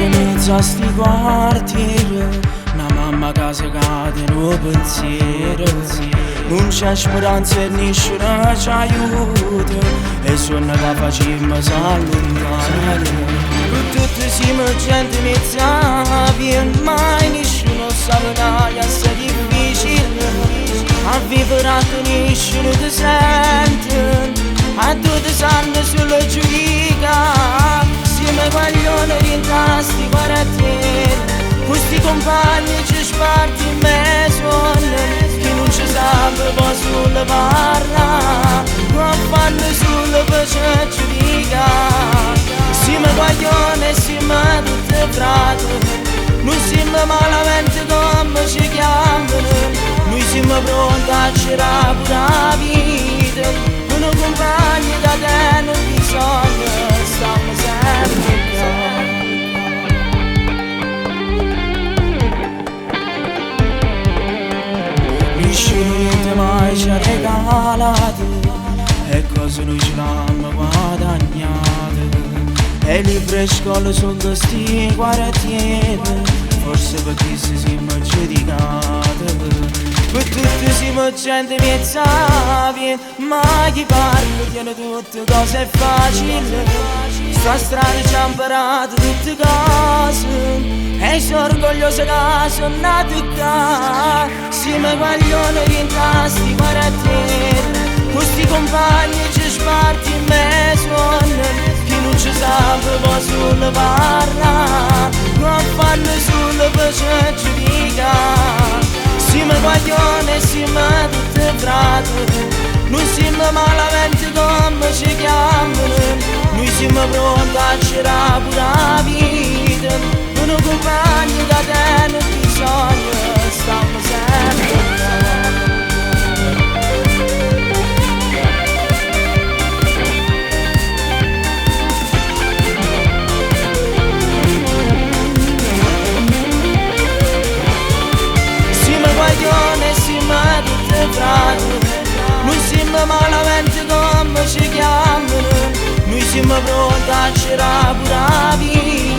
mezzo a sti quartieri, una mamma che si cade nel pensiero. Non c'è speranza e nessuno ci aiuta, e sono che facciamo s'allontare. Tutti siamo gente mezza via, mai nessuno sa che è difficile. A vivere a nessuno ti sente, a tutti sanno solo giudicare. Siamo guaglioni rintrasti quartieri, questi compagni ci sparti in mezzo, che non ci sanno poi solo parla, non fanno solo per giudicare. Siamo guaglioni, siamo tutti frati, non siamo malamente come ci chiamano. Noi siamo pronti a girare pure la vita, con compagni da te non bisogna, stiamo sempre qua. Nessuno niente mai ci ha regalato, e cose noi ce l'abbiamo guadagnate. E libri e scuole sono questi quartieri, forse perché si siamo giudicati. Per tutti siamo gente mezza via, ma chi parla tiene tutte cose facili. Sta strada ci ha imparato tutte cose, e sono orgoglioso che sono nato qua. Siamo guaglioni rintrasti quartieri, questi compagni ci sparti in mezzo, che non ci sanno poi solo parla, non fanno solo per giudicare. Siamo guaglioni, siamo tutti frati, non siamo malamente come ci chiamano. Noi siamo pronti a girare pure la vita, con compagni da te non bisogna, stiamo sempre qua. Non siamo malamente come ci chiamano, noi siamo pronti a girare pure la vita.